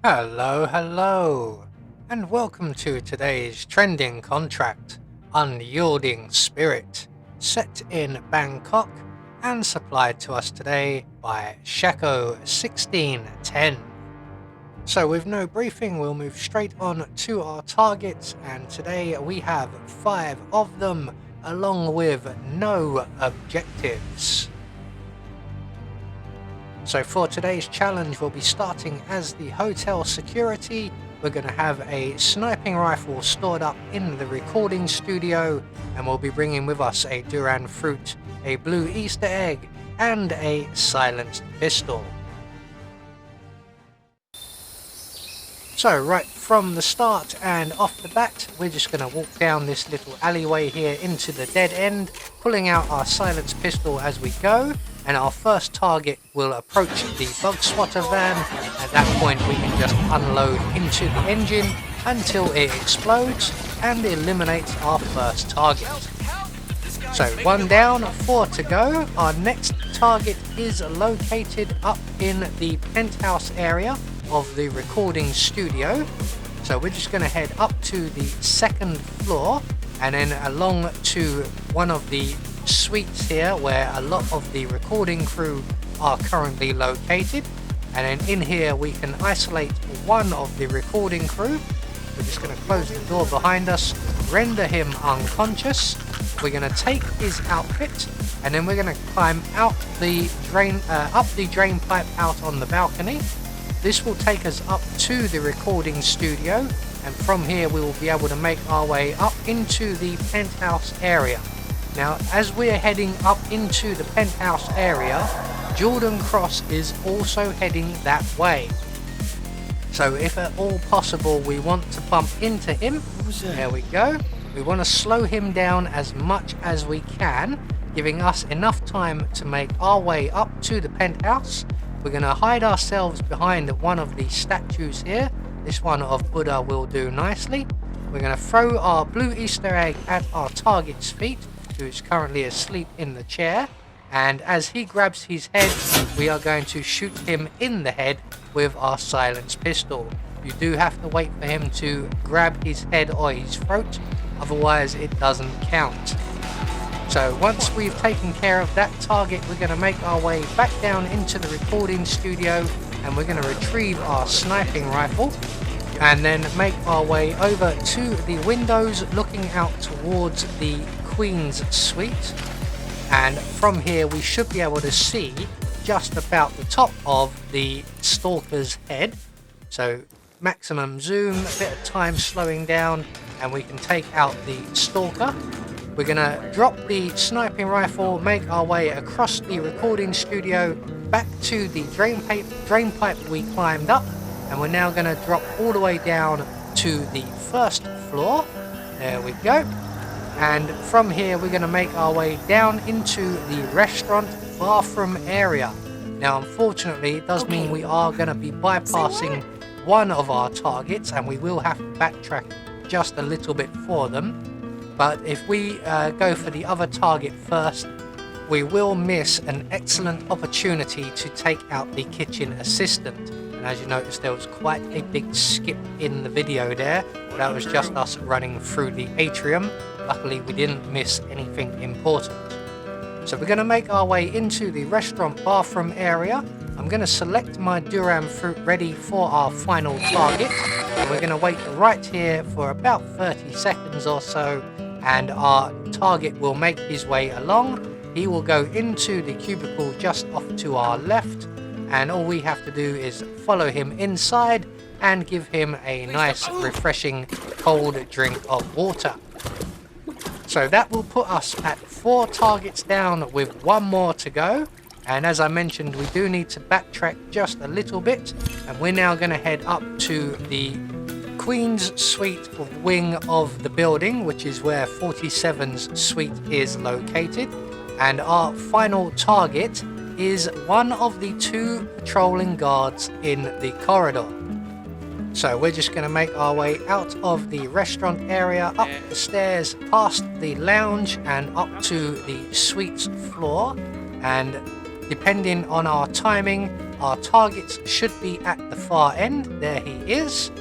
Hello, hello, and welcome to today's trending contract, Unyielding Spirit, set in Bangkok and supplied to us today by Chako1610. So with no briefing, we'll move straight on to our targets, and today we have 5 of them, along with no objectives. So for today's challenge, we'll be starting as the hotel security. We're going to have a sniping rifle stored up in the recording studio, and we'll be bringing with us a durian fruit, a blue Easter egg, and a silenced pistol. So right from the start and off the bat, we're just going to walk down this little alleyway here into the dead end, pulling out our silenced pistol as we go. And our first target will approach the bug swatter van. At that point we can just unload into the engine until it explodes and eliminates our first target. So 1 down, 4 to go. Our next target is located up in the penthouse area of the recording studio. So we're just going to head up to the 2nd floor and then along to one of the suites here where a lot of the recording crew are currently located, and then in here we can isolate one of the recording crew. We're just going to close the door behind us, render him unconscious. We're going to take his outfit and then we're going to climb out the drain up the drain pipe out on the balcony. This will take us up to the recording studio, and from here we will be able to make our way up into the penthouse area. Now, as we're heading up into the penthouse area, Jordan Cross is also heading that way. So if at all possible, we want to bump into him. There we go. We want to slow him down as much as we can, giving us enough time to make our way up to the penthouse. We're going to hide ourselves behind one of the statues here. This one of Buddha will do nicely. We're going to throw our blue Easter egg at our target's feet, who's currently asleep in the chair, and as he grabs his head, we are going to shoot him in the head with our silenced pistol. You do have to wait for him to grab his head or his throat, otherwise it doesn't count. So once we've taken care of that target, we're going to make our way back down into the recording studio, and we're going to retrieve our sniping rifle and then make our way over to the windows looking out towards the Queen's suite, and from here we should be able to see just about the top of the stalker's head. So maximum zoom, a bit of time slowing down, and we can take out the stalker. We're gonna drop the sniping rifle, make our way across the recording studio back to the drain pipe we climbed up, and we're now gonna drop all the way down to the 1st floor. There we go. And from here we're going to make our way down into the restaurant bathroom area. Now unfortunately it does mean we are going to be bypassing one of our targets, and we will have to backtrack just a little bit for them. But if we go for the other target first, we will miss an excellent opportunity to take out the kitchen assistant. And as you noticed, there was quite a big skip in the video there. Well, that was just us running through the atrium. Luckily we didn't miss anything important. So we're going to make our way into the restaurant bathroom area. I'm going to select my durian fruit ready for our final target, and we're going to wait right here for about 30 seconds or so, and our target will make his way along. He will go into the cubicle just off to our left, and all we have to do is follow him inside and give him a nice refreshing cold drink of water. So that will put us at 4 targets down with 1 more to go. And as I mentioned, we do need to backtrack just a little bit. And we're now going to head up to the Queen's suite wing of the building, which is where 47's suite is located. And our final target is one of the 2 patrolling guards in the corridor. So we're just going to make our way out of the restaurant area, up the stairs, past the lounge and up to the suites floor. And depending on our timing, our targets should be at the far end. There he is.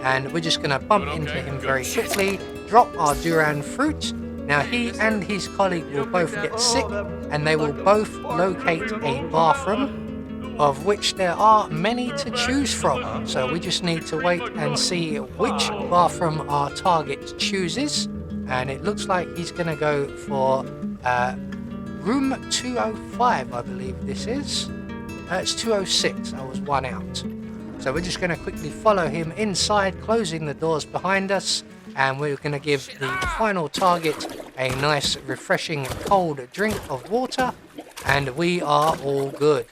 And we're just going to bump into him very quickly, drop our Duran fruit. Now he and his colleague will both get sick, and they will both locate a bathroom, of which there are many to choose from. So we just need to wait and see which bathroom our target chooses. And it looks like he's going to go for room 205, I believe this is. It's 206, I was one out. So we're just going to quickly follow him inside, closing the doors behind us. And we're going to give the final target a nice refreshing cold drink of water. And we are all good.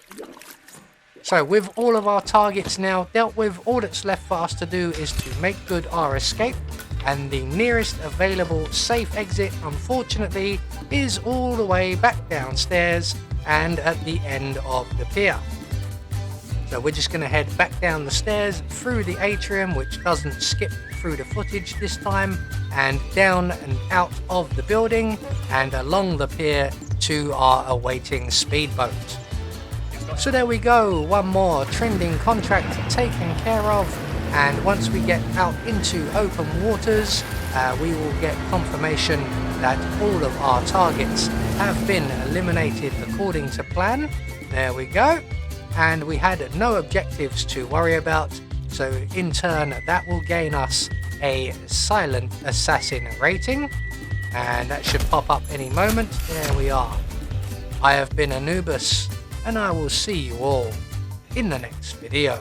So with all of our targets now dealt with, all that's left for us to do is to make good our escape. And the nearest available safe exit, unfortunately, is all the way back downstairs and at the end of the pier. So we're just going to head back down the stairs through the atrium, which doesn't skip through the footage this time, and down and out of the building and along the pier to our awaiting speedboat. So there we go, one more trending contract taken care of, and once we get out into open waters, we will get confirmation that all of our targets have been eliminated according to plan. There we go. And we had no objectives to worry about, so in turn that will gain us a silent assassin rating, and that should pop up any moment. There we are. I have been Anubis, and I will see you all in the next video.